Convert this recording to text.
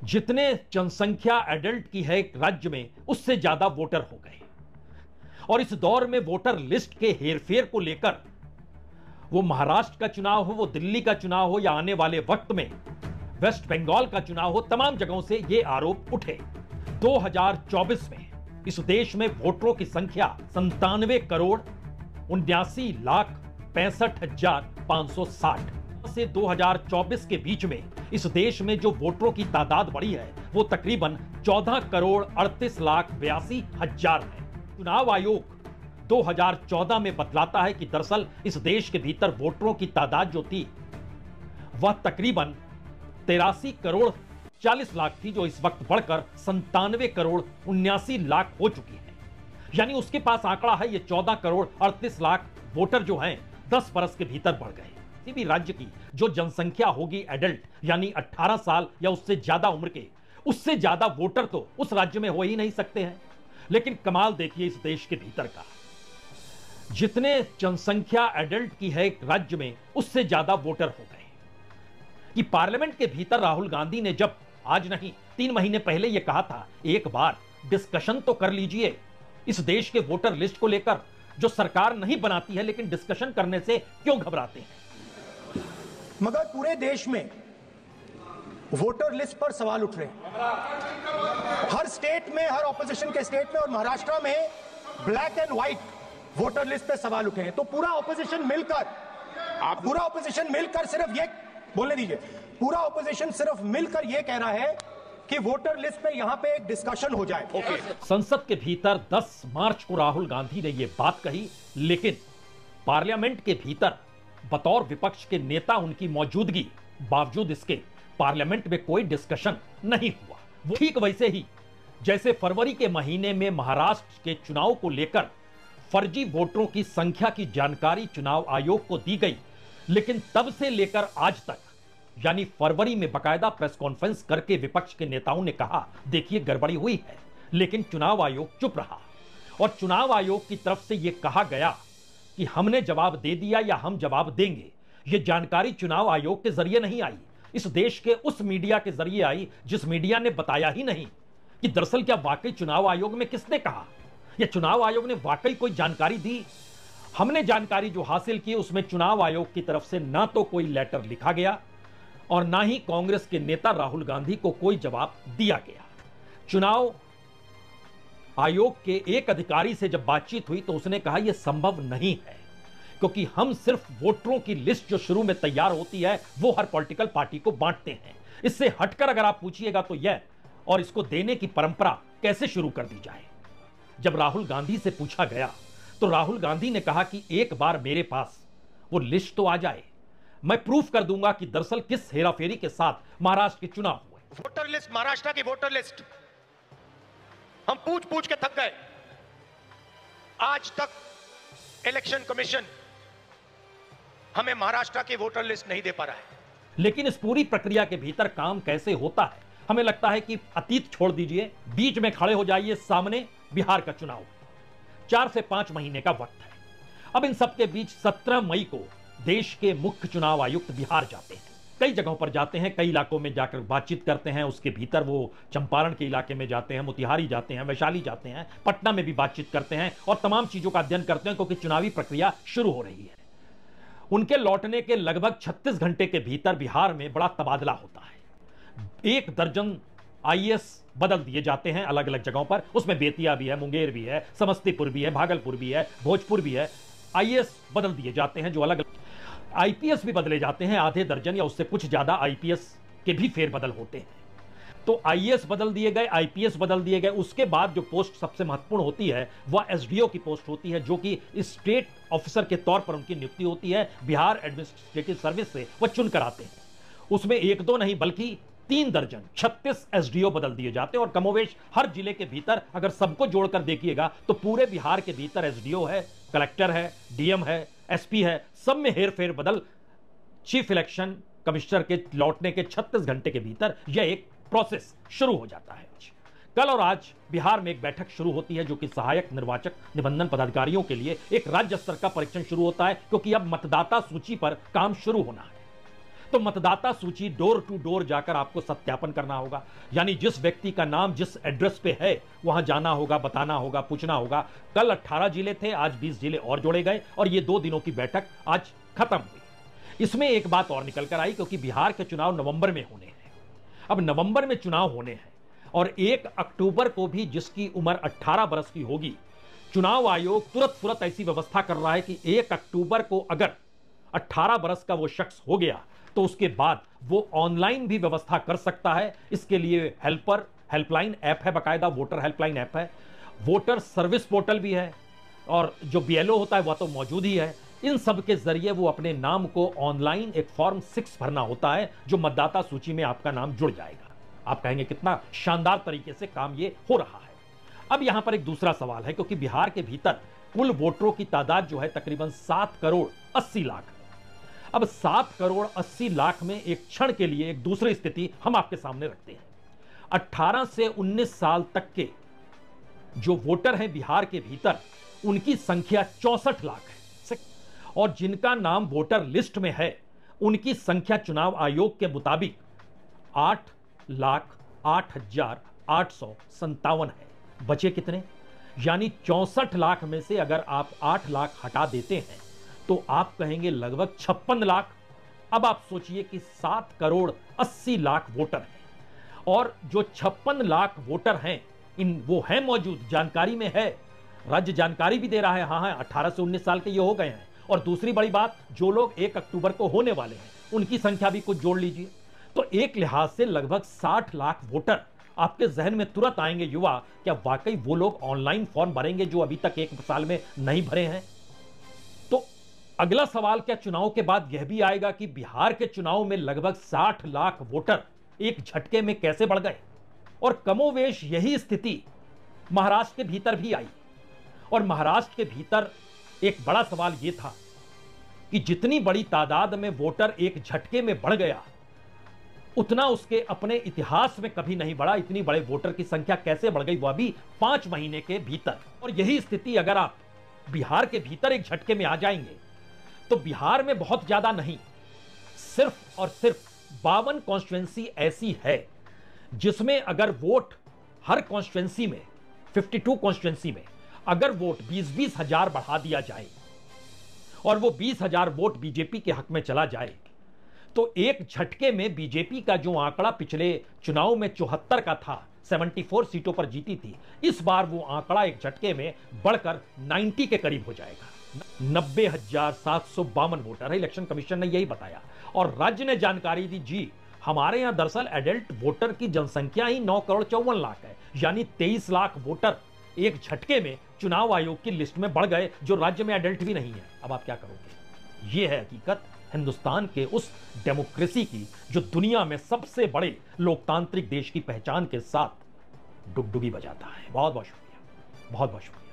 जितने जनसंख्या एडल्ट की है एक राज्य में, उससे ज्यादा वोटर हो गए। और इस दौर में वोटर लिस्ट के हेरफेर को लेकर, वो महाराष्ट्र का चुनाव हो, वो दिल्ली का चुनाव हो, या आने वाले वक्त में वेस्ट बंगाल का चुनाव हो, तमाम जगहों से ये आरोप उठे। 2024 में इस देश में वोटरों की संख्या 97,61,65,560 से 2024 के बीच में इस देश में जो वोटरों की तादाद बढ़ी है वो तकरीबन 14,38,82,000 है। चुनाव आयोग 2014 में बतलाता है कि दरअसल इस देश के भीतर वोटरों की तादाद जो थी वह तकरीबन 83,40,00,000 थी, जो इस वक्त बढ़कर 97,79,00,000 हो चुकी है। यानी उसके पास आंकड़ा है ये 14,38,00,000 वोटर जो हैं 10 बरस के भीतर बढ़ गए। किसी भी राज्य की जो जनसंख्या होगी एडल्ट, यानी 18 साल या उससे ज्यादा उम्र के, उससे ज्यादा वोटर तो उस राज्य में हो ही नहीं सकते हैं। लेकिन कमाल देखिए इस देश के भीतर का, जितने जनसंख्या एडल्ट की है एक राज्य में, उससे ज्यादा वोटर हो गए। कि पार्लियामेंट के भीतर राहुल गांधी ने जब आज नहीं 3 महीने पहले यह कहा था, एक बार डिस्कशन तो कर लीजिए इस देश के वोटर लिस्ट को लेकर, जो सरकार नहीं बनाती है लेकिन डिस्कशन करने से क्यों घबराते हैं। मगर पूरे देश में वोटर लिस्ट पर सवाल उठ रहे हैं, हर स्टेट में, हर ऑपोजिशन के स्टेट में, और महाराष्ट्र में black and white voter list पे सवाल उठे हैं। तो पूरा ऑपोजिशन मिलकर सिर्फ ये बोलने दीजिए, पूरा ऑपोजिशन सिर्फ मिलकर ये कह रहा है कि वोटर लिस्ट पे यहां पे एक डिस्कशन हो जाए। संसद के भीतर 10 मार्च को राहुल गांधी ने यह बात कही, लेकिन पार्लियामेंट के भीतर बतौर विपक्ष के नेता उनकी मौजूदगी बावजूद इसके पार्लियामेंट में कोई डिस्कशन नहीं हुआ। वो ठीक वैसे ही जैसे फरवरी के महीने में महाराष्ट्र के चुनाव को लेकर फर्जी वोटरों की संख्या की जानकारी चुनाव आयोग को दी गई, लेकिन तब से लेकर आज तक, यानी फरवरी में बकायदा प्रेस कॉन्फ्रेंस करके विपक्ष के नेताओं ने कहा देखिए गड़बड़ी हुई है, लेकिन चुनाव आयोग चुप रहा। और चुनाव आयोग की तरफ से यह कहा गया कि हमने जवाब दे दिया या हम जवाब देंगे। यह जानकारी चुनाव आयोग के जरिए नहीं आई, इस देश के उस मीडिया के जरिए आई जिस मीडिया ने बताया ही नहीं कि दरअसल क्या वाकई चुनाव आयोग में किसने कहा, या चुनाव आयोग ने वाकई कोई जानकारी दी। हमने जानकारी जो हासिल की उसमें चुनाव आयोग की तरफ से ना तो कोई लेटर लिखा गया और ना ही कांग्रेस के नेता राहुल गांधी को कोई जवाब दिया गया। चुनाव आयोग के एक अधिकारी से जब बातचीत हुई तो उसने कहा यह संभव नहीं है, क्योंकि हम सिर्फ वोटरों की लिस्ट जो शुरू में तैयार होती है वो हर पॉलिटिकल पार्टी को बांटते हैं। इससे हटकर अगर आप पूछिएगा तो यह, और इसको देने की परंपरा कैसे शुरू कर दी जाए। जब राहुल गांधी से पूछा गया तो राहुल गांधी ने कहा कि एक बार मेरे पास वो लिस्ट तो आ जाए, मैं प्रूफ कर दूंगा कि दरअसल किस हेराफेरी के साथ महाराष्ट्र के चुनाव हुए। वोटर लिस्ट, महाराष्ट्र की वोटर लिस्ट हम पूछ पूछ के थक गए। आज तक इलेक्शन कमीशन हमें महाराष्ट्र की वोटर लिस्ट नहीं दे पा रहा है। लेकिन इस पूरी प्रक्रिया के भीतर काम कैसे होता है, हमें लगता है कि अतीत छोड़ दीजिए, बीच में खड़े हो जाइए सामने बिहार का चुनाव। 4 से 5 महीने का वक्त है। अब इन सबके बीच 17 मई को देश के मुख्य चुनाव आयुक्त बिहार जाते हैं, कई जगहों पर जाते हैं, कई इलाकों में जाकर बातचीत करते हैं। उसके भीतर वो चंपारण के इलाके में जाते हैं, मोतिहारी जाते हैं, वैशाली जाते हैं, पटना में भी बातचीत करते हैं और तमाम चीजों का अध्ययन करते हैं, क्योंकि चुनावी प्रक्रिया शुरू हो रही है। उनके लौटने के लगभग 36 घंटे के भीतर बिहार में बड़ा तबादला होता है। 1 दर्जन आईएएस बदल दिए जाते हैं अलग अलग जगहों पर। उसमें बेतिया भी है, मुंगेर भी है, समस्तीपुर भी है, भागलपुर भी है, भोजपुर भी है। आईएएस बदल दिए जाते हैं जो अलग, आईपीएस भी बदले जाते हैं, आधे दर्जन या उससे कुछ ज्यादा आईपीएस के भी फेरबदल होते हैं। तो आईएएस बदल दिए गए, आईपीएस बदल दिए गए। उसके बाद जो पोस्ट सबसे महत्वपूर्ण होती है वह एसडीओ की पोस्ट होती है, जो कि स्टेट ऑफिसर के तौर पर उनकी नियुक्ति होती है। बिहार एडमिनिस्ट्रेटिव सर्विस से वह चुनकर आते हैं। उसमें 1-2 नहीं बल्कि 3 दर्जन 36 एसडीओ बदल दिए जाते हैं। और कमोवेश हर जिले के भीतर अगर सबको जोड़कर देखिएगा तो पूरे बिहार के भीतर एसडीओ है, कलेक्टर है, डीएम है, एसपी है, सब में हेरफेर बदल चीफ इलेक्शन कमिश्नर के लौटने के 36 घंटे के भीतर यह एक प्रोसेस शुरू हो जाता है। कल और आज बिहार में एक बैठक शुरू होती है, जो कि सहायक निर्वाचक निबंधन पदाधिकारियों के लिए एक राज्य स्तर का परीक्षण शुरू होता है, क्योंकि अब मतदाता सूची पर काम शुरू होना है। तो मतदाता सूची डोर टू डोर जाकर आपको सत्यापन करना होगा, यानी जिस व्यक्ति का नाम जिस एड्रेस पे है वहां जाना होगा, बताना होगा, पूछना होगा। कल 18 जिले थे, आज 20 जिले और जोड़े गए और ये 2 दिनों की बैठक आज खत्म हुई। इसमें एक बात और निकल कर आई, क्योंकि बिहार के चुनाव नवंबर में होने हैं। अब नवंबर में चुनाव होने हैं और 1 अक्टूबर को भी जिसकी उम्र 18 वर्ष की होगी, चुनाव आयोग तुरंत ऐसी व्यवस्था कर रहा है कि 1 अक्टूबर को अगर 18 वर्ष का वो शख्स हो गया तो उसके बाद वो ऑनलाइन भी व्यवस्था कर सकता है। इसके लिए हेल्पलाइन ऐप है, बाकायदा वोटर हेल्पलाइन ऐप है, वोटर सर्विस पोर्टल भी है और जो BLO होता है वह तो मौजूद ही है। इन सब के जरिए वो अपने नाम को ऑनलाइन एक फॉर्म 6 भरना होता है, जो मतदाता सूची में आपका नाम जुड़ जाएगा। आप कहेंगे कितना शानदार तरीके से काम ये हो रहा है। अब यहां पर एक दूसरा सवाल है, क्योंकि बिहार के भीतर कुल वोटरों की तादाद जो है तकरीबन 7 करोड़ 80 लाख है। अब 7 करोड़ 80 लाख में एक क्षण के लिए एक दूसरी स्थिति हम आपके सामने रखते हैं। 18 से 19 साल तक के जो वोटर हैं बिहार के भीतर, उनकी संख्या 64 लाख है और जिनका नाम वोटर लिस्ट में है उनकी संख्या चुनाव आयोग के मुताबिक 8,08,857 है। बचे कितने? यानी 64 लाख में से अगर आप 8 लाख हटा देते हैं तो आप कहेंगे लगभग 56 लाख। अब आप सोचिए कि 7 करोड़ 80 लाख वोटर हैं और जो 56 लाख वोटर हैं वो हैं मौजूद, जानकारी में है, राज्य जानकारी भी दे रहा है, हाँ 18 से 19 साल के ये हो गए हैं। और दूसरी बड़ी बात, जो लोग 1 अक्टूबर को होने वाले हैं उनकी संख्या भी कुछ जोड़ लीजिए, तो एक लिहाज से लगभग 60 लाख वोटर आपके जहन में तुरंत आएंगे, युवा क्या वाकई वो लोग ऑनलाइन फॉर्म भरेंगे जो अभी तक 1 साल में नहीं भरे हैं? तो अगला सवाल क्या चुनाव के बाद यह भी आएगा कि बिहार के चुनाव में लगभग 60 लाख वोटर एक झटके में कैसे बढ़ गए? और कमोवेश यही स्थिति महाराष्ट्र के भीतर भी आई और महाराष्ट्र के भीतर एक बड़ा सवाल यह था कि जितनी बड़ी तादाद में वोटर एक झटके में बढ़ गया, उतना उसके अपने इतिहास में कभी नहीं बढ़ा। इतनी बड़े वोटर की संख्या कैसे बढ़ गई, वह भी 5 महीने के भीतर। और यही स्थिति अगर आप बिहार के भीतर एक झटके में आ जाएंगे तो बिहार में बहुत ज्यादा नहीं, सिर्फ और सिर्फ 52 कॉन्स्टिट्यूएंसी ऐसी है जिसमें अगर वोट हर कॉन्स्टिट्यूएंसी में 52 कॉन्स्टिट्यूएंसी में अगर वोट 20-20 हजार बढ़ा दिया जाए और वो 20,000 वोट बीजेपी के हक में चला जाए तो एक झटके में बीजेपी का जो आंकड़ा पिछले चुनाव में 74 का था, 74 सीटों पर जीती थी, इस बार वो आंकड़ा एक झटके में बढ़कर 90 के करीब हो जाएगा। 90,752 वोटर है, इलेक्शन कमीशन ने यही बताया। और राज्य ने जानकारी दी, जी हमारे यहां दरअसल एडल्ट वोटर की जनसंख्या ही 9 करोड़ 54 लाख है, यानी 23 लाख वोटर एक झटके में चुनाव आयोग की लिस्ट में बढ़ गए जो राज्य में एडल्ट भी नहीं है। अब आप क्या करोगे? यह है हकीकत हिंदुस्तान के उस डेमोक्रेसी की जो दुनिया में सबसे बड़े लोकतांत्रिक देश की पहचान के साथ डुगडुगी बजाता है। बहुत बहुत शुक्रिया, बहुत बहुत शुक्रिया।